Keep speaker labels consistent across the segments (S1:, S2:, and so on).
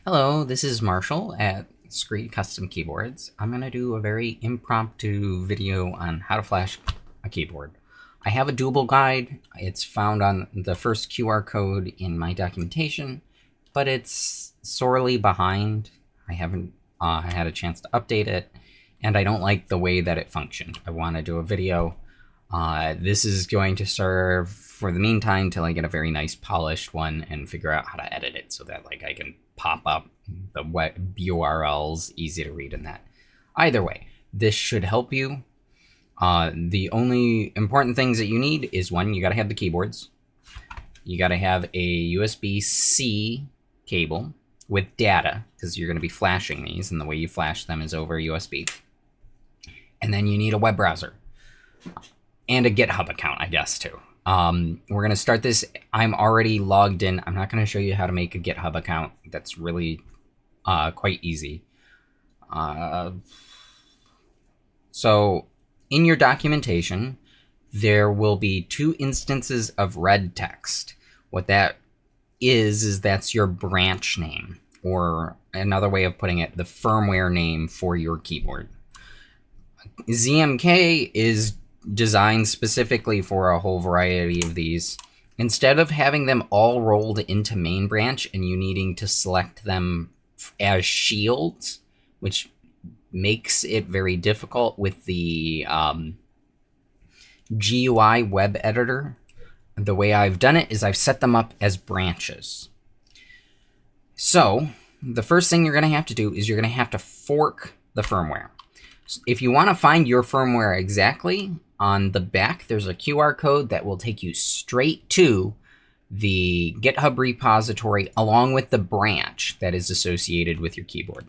S1: Hello, this is Marshall at Screed Custom Keyboards. I'm going to do a very impromptu video on how to flash a keyboard. I have a doable guide. It's found on the first QR code in my documentation, but it's sorely behind. I haven't had a chance to update it, and I don't like the way that it functioned. I want to do a video. This is going to serve for the meantime until I get a very nice polished one and figure out how to edit it so that I can pop up the web URLs easy to read in that. Either way, this should help you. The only important things that you need is one, you got to have the keyboards. You got to have a USB-C cable with data because you're going to be flashing these, and the way you flash them is over USB. And then you need a web browser and a GitHub account, I guess, too. We're going to start this. I'm already logged in. I'm not going to show you how to make a GitHub account. That's really quite easy. So in your documentation, there will be 2 instances of red text. What that is that's your branch name, or another way of putting it, the firmware name for your keyboard. ZMK is designed specifically for a whole variety of these. Instead of having them all rolled into main branch and you needing to select them as shields, which makes it very difficult with the GUI web editor, the way I've done it is I've set them up as branches. So the first thing you're going to have to do is you're going to have to fork the firmware. If you want to find your firmware exactly, on the back there's a QR code that will take you straight to the GitHub repository along with the branch that is associated with your keyboard.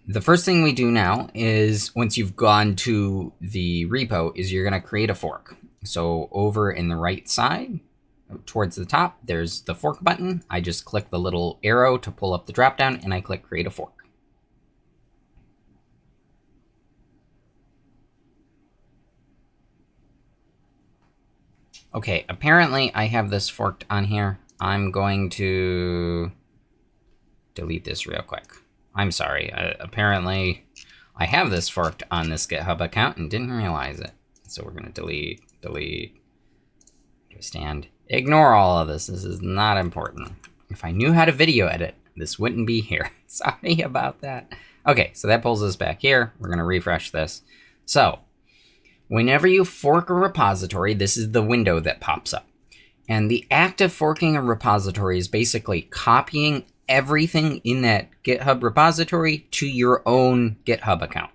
S1: The first thing we do now is, once you've gone to the repo, is you're going to create a fork. So over in the right side, towards the top, there's the fork button. I just click the little arrow to pull up the dropdown, and I click create a fork. Okay, apparently I have this forked on here. I'm going to delete this real quick. I'm sorry. Apparently I have this forked on this GitHub account and didn't realize it. So we're going to delete, understand. Ignore all of this. This is not important. If I knew how to video edit, this wouldn't be here. Sorry about that. Okay, so that pulls us back here. We're going to refresh this. So whenever you fork a repository, this is the window that pops up. And the act of forking a repository is basically copying everything in that GitHub repository to your own GitHub account.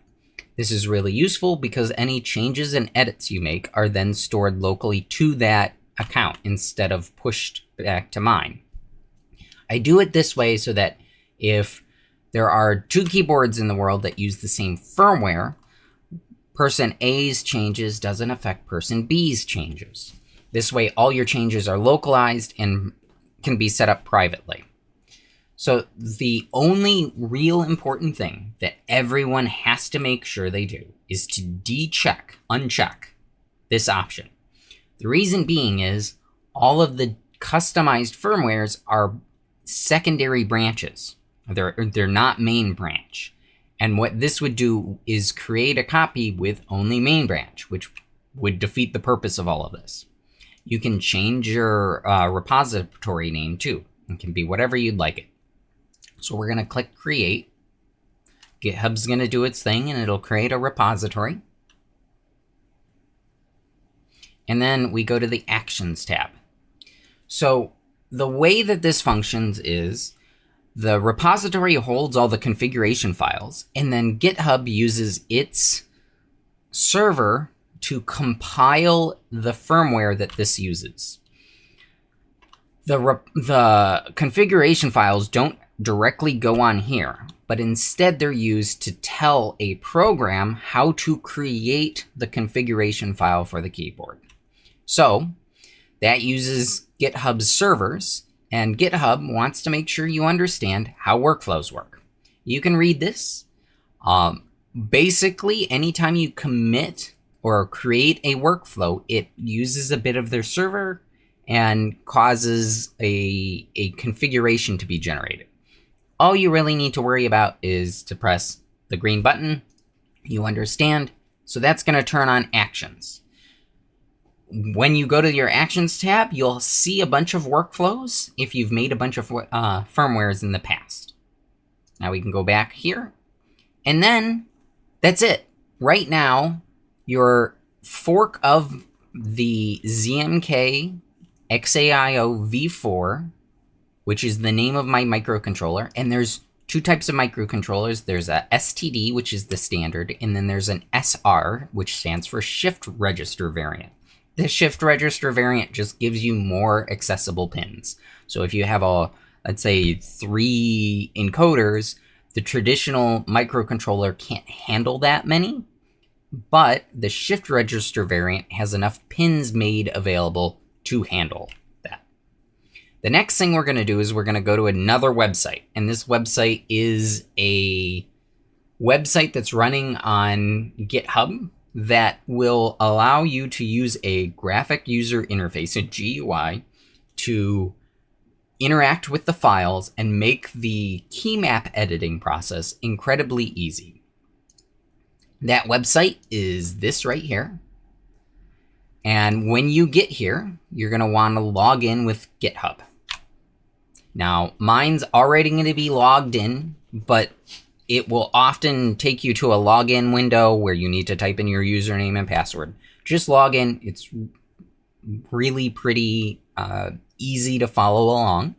S1: This is really useful because any changes and edits you make are then stored locally to that account instead of pushed back to mine. I do it this way so that if there are 2 keyboards in the world that use the same firmware, person A's changes doesn't affect person B's changes. This way, all your changes are localized and can be set up privately. So the only real important thing that everyone has to make sure they do is to uncheck this option. The reason being is all of the customized firmwares are secondary branches. They're not main branch. And what this would do is create a copy with only main branch, which would defeat the purpose of all of this. You can change your repository name too. It can be whatever you'd like it. So we're going to click create. GitHub's going to do its thing and it'll create a repository. And then we go to the actions tab. So the way that this functions is the repository holds all the configuration files, and then GitHub uses its server to compile the firmware that this uses. The configuration files don't directly go on here, but instead they're used to tell a program how to create the configuration file for the keyboard. So that uses GitHub's servers, and GitHub wants to make sure you understand how workflows work. You can read this. Basically, anytime you commit or create a workflow, it uses a bit of their server and causes a configuration to be generated. All you really need to worry about is to press the green button. You understand? So that's going to turn on actions. When you go to your actions tab, you'll see a bunch of workflows if you've made a bunch of firmwares in the past. Now we can go back here. And then that's it. Right now, your fork of the ZMK XAIO V4, which is the name of my microcontroller, and there's two types of microcontrollers. There's a STD, which is the standard, and then there's an SR, which stands for shift register variant. The shift register variant just gives you more accessible pins. So if you have let's say 3 encoders, the traditional microcontroller can't handle that many, but the shift register variant has enough pins made available to handle that. The next thing we're going to do is we're going to go to another website, and this website is a website that's running on GitHub that will allow you to use a graphic user interface, a GUI, to interact with the files and make the key map editing process incredibly easy. That website is this right here. And when you get here, you're going to want to log in with GitHub. Now, mine's already going to be logged in, but it will often take you to a login window where you need to type in your username and password. Just log in. It's really pretty easy to follow along.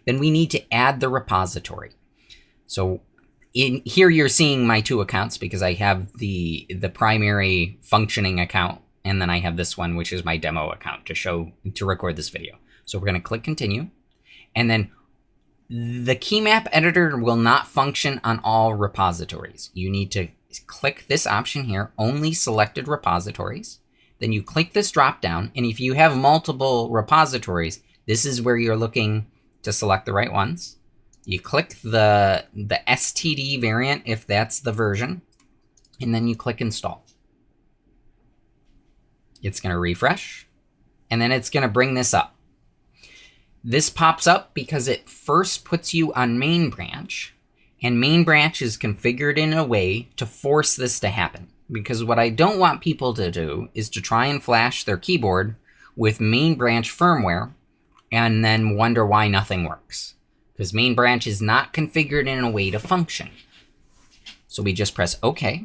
S1: Then we need to add the repository. So in here you're seeing my 2 accounts because I have the primary functioning account, and then I have this one, which is my demo account to record this video. So we're going to click continue, and then the key map editor will not function on all repositories. You need to click this option here, only selected repositories. Then you click this drop down, and if you have multiple repositories, this is where you're looking to select the right ones. You click the STD variant if that's the version, and then you click install. It's going to refresh, and then it's going to bring this up. This pops up because it first puts you on main branch, and main branch is configured in a way to force this to happen. Because what I don't want people to do is to try and flash their keyboard with main branch firmware and then wonder why nothing works. Because main branch is not configured in a way to function. So we just press OK.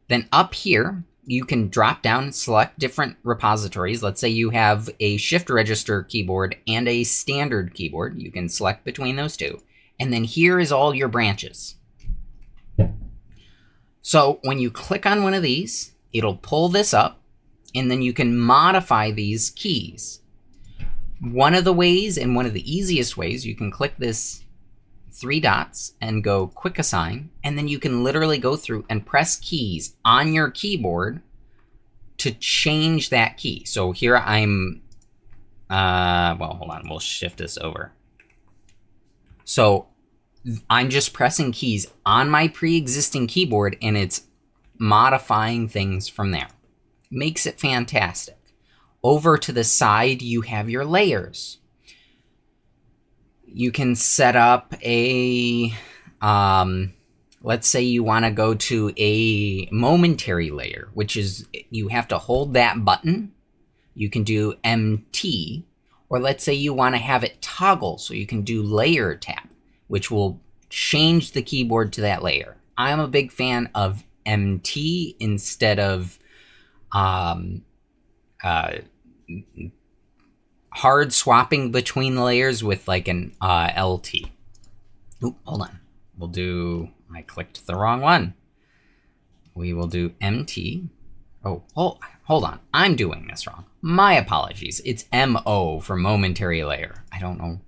S1: Then up here, you can drop down and select different repositories. Let's say you have a shift register keyboard and a standard keyboard. You can select between those two. And then here is all your branches. So when you click on one of these, it'll pull this up, and then you can modify these keys. One of the ways, and one of the easiest ways, you can click this 3 dots and go quick assign, and then you can literally go through and press keys on your keyboard to change that key. So here I'm, well, hold on, we'll shift this over. So I'm just pressing keys on my pre-existing keyboard, and it's modifying things from there. Makes it fantastic. Over to the side, you have your layers. You can set up a, let's say you want to go to a momentary layer, which is you have to hold that button. You can do MT, or let's say you want to have it toggle, so you can do layer tap, which will change the keyboard to that layer. I'm a big fan of MT instead of hard swapping between layers with like an LT. Oop, hold on. We'll do, I clicked the wrong one. We will do MT. Oh, hold on. I'm doing this wrong. My apologies. It's MO for momentary layer. I don't know.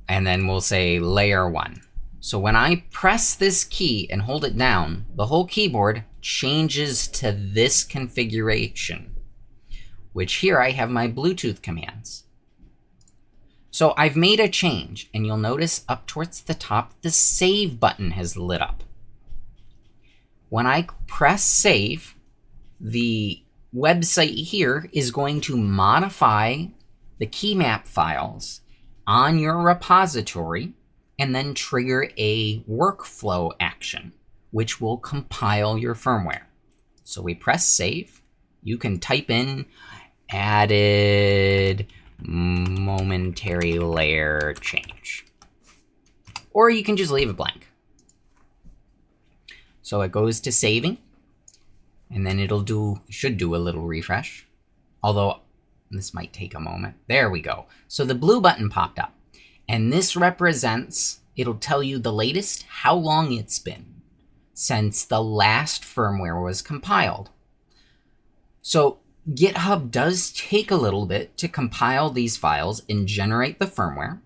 S1: And then we'll say layer 1. So when I press this key and hold it down, the whole keyboard changes to this configuration, which here I have my Bluetooth commands. So I've made a change, and you'll notice up towards the top, the save button has lit up. When I press save, the website here is going to modify the key map files on your repository, and then trigger a workflow action, which will compile your firmware. So we press save. You can type in added momentary layer change, or you can just leave it blank. So it goes to saving, and then should do a little refresh, although this might take a moment. There we go. So the blue button popped up, and this represents, it'll tell you the latest, how long it's been since the last firmware was compiled. So GitHub does take a little bit to compile these files and generate the firmware.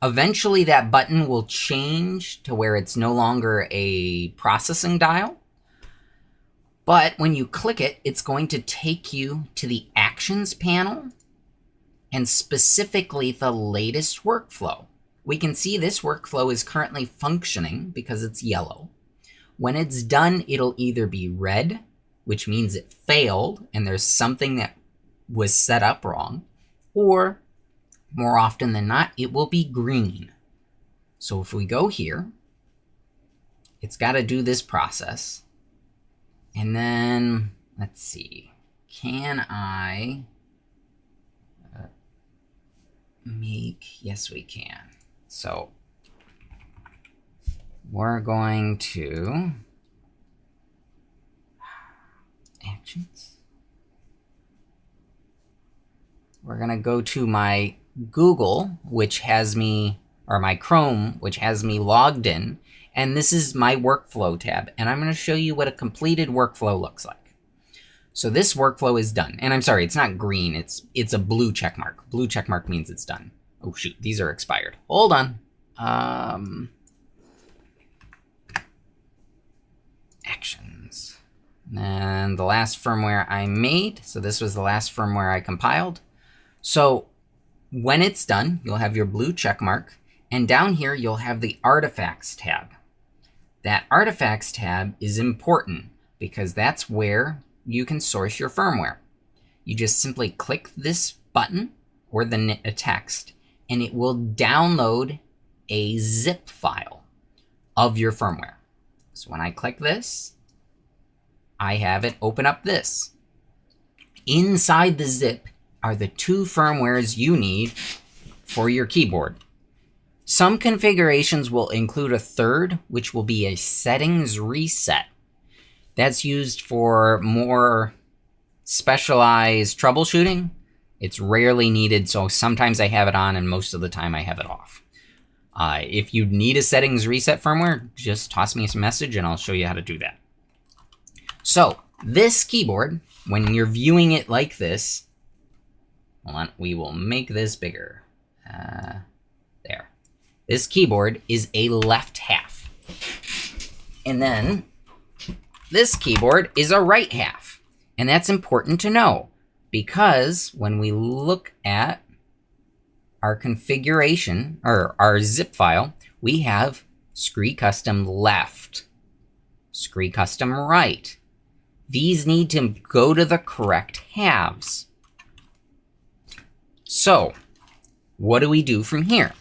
S1: Eventually that button will change to where it's no longer a processing dial. But when you click it, it's going to take you to the Actions panel and specifically the latest workflow. We can see this workflow is currently functioning because it's yellow. When it's done, it'll either be red, which means it failed and there's something that was set up wrong, or more often than not, it will be green. So if we go here, it's got to do this process. And then, let's see, can I yes we can. So we're going to Actions. We're going to go to my Google, which has me, or my Chrome, which has me logged in. And this is my workflow tab. And I'm going to show you what a completed workflow looks like. So this workflow is done. And I'm sorry, it's not green. It's a blue check mark. Blue check mark means it's done. Oh, shoot. These are expired. Hold on. Actions. And the last firmware I made. So this was the last firmware I compiled. So when it's done, you'll have your blue check mark. And down here, you'll have the Artifacts tab. That Artifacts tab is important because that's where you can source your firmware. You just simply click this button or the text, and it will download a zip file of your firmware. So when I click this, I have it open up this. Inside the zip are the two firmwares you need for your keyboard. Some configurations will include a third, which will be a settings reset. That's used for more specialized troubleshooting. It's rarely needed, so sometimes I have it on and most of the time I have it off. If you need a settings reset firmware, just toss me a message and I'll show you how to do that. So this keyboard, when you're viewing it like this, hold on, we will make this bigger. There. This keyboard is a left half. And then this keyboard is a right half. And that's important to know because when we look at our configuration or our zip file, we have Scree Custom left, Scree Custom right. These need to go to the correct halves. So what do we do from here?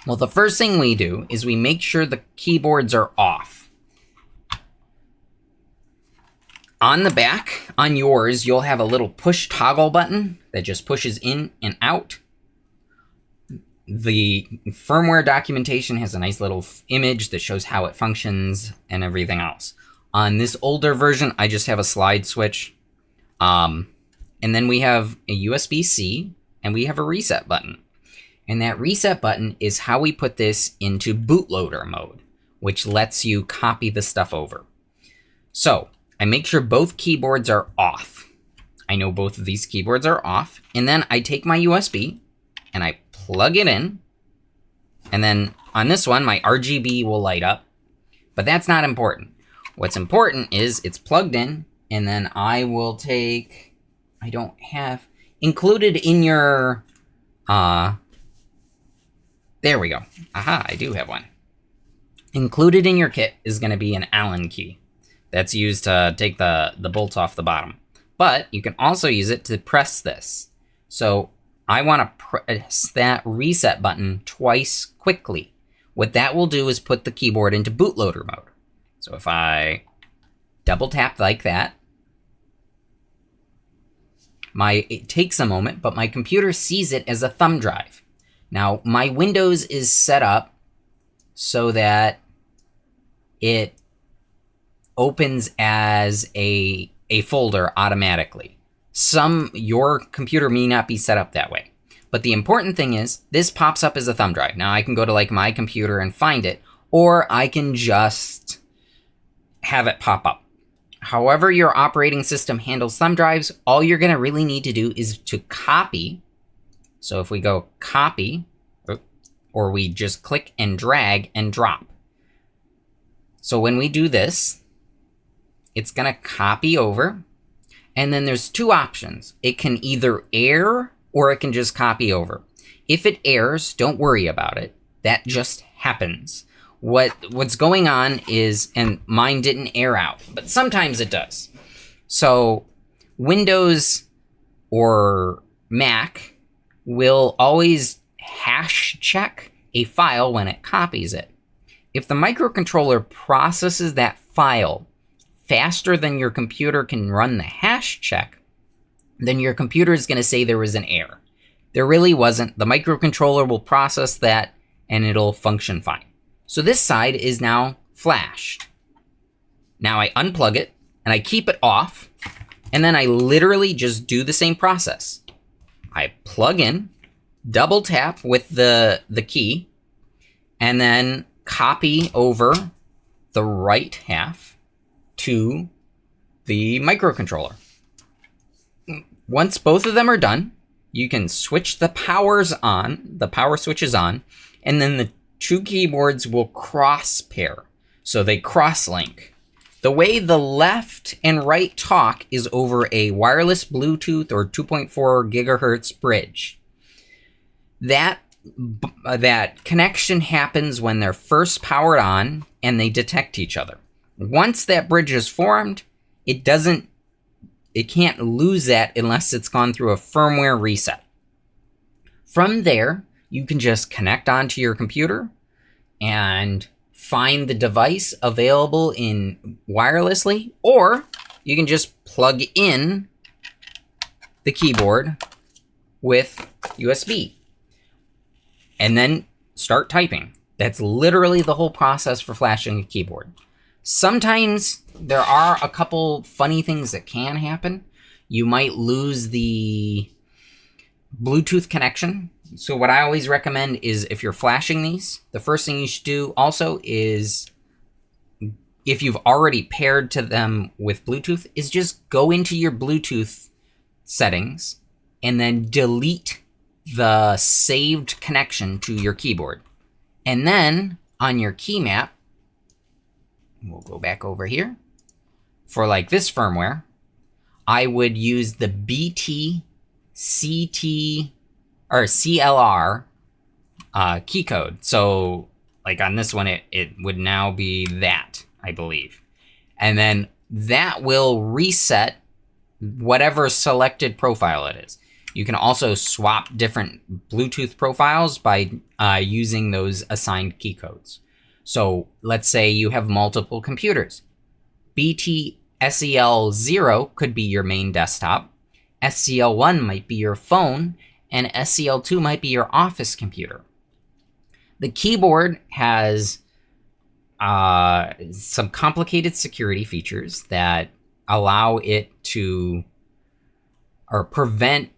S1: Well, the first thing we do is we make sure the keyboards are off. On the back, on yours, you'll have a little push toggle button that just pushes in and out. The firmware documentation has a nice little image that shows how it functions and everything else. On this older version, I just have a slide switch. And then we have a USB-C and we have a reset button. And that reset button is how we put this into bootloader mode, which lets you copy the stuff over. So I make sure both keyboards are off. I know both of these keyboards are off. And then I take my USB and I plug it in. And then on this one, my RGB will light up. But that's not important. What's important is it's plugged in. And then I will take, I don't have, included in your, there we go. Aha, I do have one. Included in your kit is going to be an Allen key. That's used to take the bolts off the bottom. But you can also use it to press this. So I want to press that reset button twice quickly. What that will do is put the keyboard into bootloader mode. So if I double tap like that, it takes a moment, but my computer sees it as a thumb drive. Now, my Windows is set up so that it opens as a folder automatically. Your computer may not be set up that way. But the important thing is, this pops up as a thumb drive. Now, I can go to like my computer and find it, or I can just have it pop up. However your operating system handles thumb drives, all you're going to really need to do is to copy. So if we go copy, or we just click and drag and drop. So when we do this, it's going to copy over. And then there's two options. It can either error or it can just copy over. If it errors, don't worry about it. That just happens. What's going on is, and mine didn't air out, but sometimes it does. So Windows or Mac will always hash check a file when it copies it. If the microcontroller processes that file faster than your computer can run the hash check, then your computer is going to say there was an error. There really wasn't. The microcontroller will process that and it'll function fine. So this side is now flashed. Now I unplug it and I keep it off, and then I literally just do the same process. I plug in, double tap with the key, and then copy over the right half to the microcontroller. Once both of them are done, you can switch the power switches on, and then the two keyboards will cross pair. So they cross link. The way the left and right talk is over a wireless Bluetooth or 2.4 gigahertz bridge. That connection happens when they're first powered on and they detect each other. Once that bridge is formed, it can't lose that unless it's gone through a firmware reset. From there, you can just connect onto your computer and find the device available in wirelessly, or you can just plug in the keyboard with USB and then start typing. That's literally the whole process for flashing a keyboard. Sometimes there are a couple funny things that can happen. You might lose the Bluetooth connection. So what I always recommend is, if you're flashing these, the first thing you should do also is, if you've already paired to them with Bluetooth, is just go into your Bluetooth settings and then delete the saved connection to your keyboard. And then on your key map, we'll go back over here. For like this firmware, I would use the BT CT or CLR key code. So like on this one, it would now be that, I believe. And then that will reset whatever selected profile it is. You can also swap different Bluetooth profiles by using those assigned key codes. So let's say you have multiple computers. BT SEL0 could be your main desktop. SCL1 might be your phone, and SCL2 might be your office computer. The keyboard has some complicated security features that allow it to, or prevent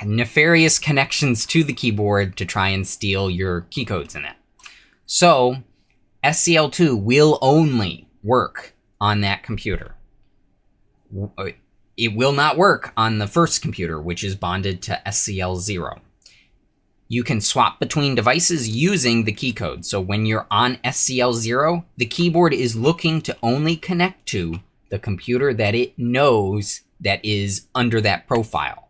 S1: nefarious connections to the keyboard to try and steal your key codes in it. So SCL2 will only work on that computer. It will not work on the first computer, which is bonded to SCL0. You can swap between devices using the key code. So when you're on SCL0, the keyboard is looking to only connect to the computer that it knows that is under that profile.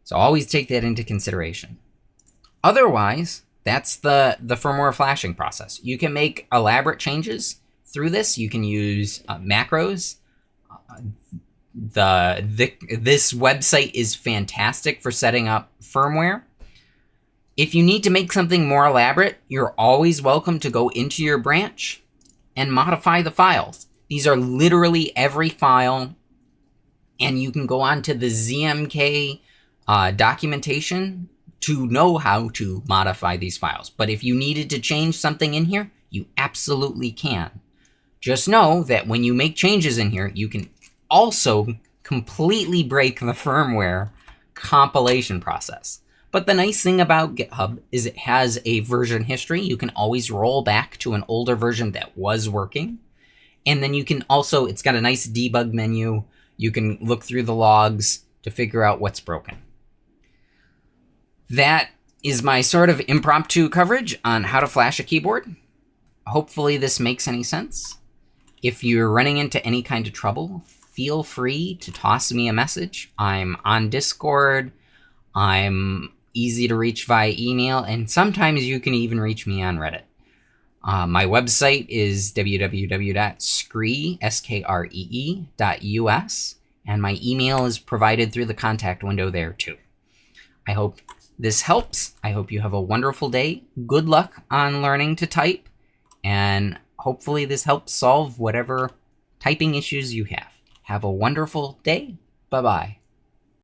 S1: So always take that into consideration. Otherwise, that's the firmware flashing process. You can make elaborate changes through this. You can use macros. This website is fantastic for setting up firmware. If you need to make something more elaborate, you're always welcome to go into your branch and modify the files. These are literally every file, and you can go on to the ZMK documentation to know how to modify these files. But if you needed to change something in here, you absolutely can. Just know that when you make changes in here, you can also completely break the firmware compilation process. But the nice thing about GitHub is it has a version history. You can always roll back to an older version that was working. And then you can also, it's got a nice debug menu. You can look through the logs to figure out what's broken. That is my sort of impromptu coverage on how to flash a keyboard. Hopefully this makes any sense. If you're running into any kind of trouble, feel free to toss me a message. I'm on Discord. I'm easy to reach via email, and sometimes you can even reach me on Reddit. My website is www.scree.us, and my email is provided through the contact window there too. I hope this helps. I hope you have a wonderful day. Good luck on learning to type, and hopefully this helps solve whatever typing issues you have. Have a wonderful day. Bye-bye.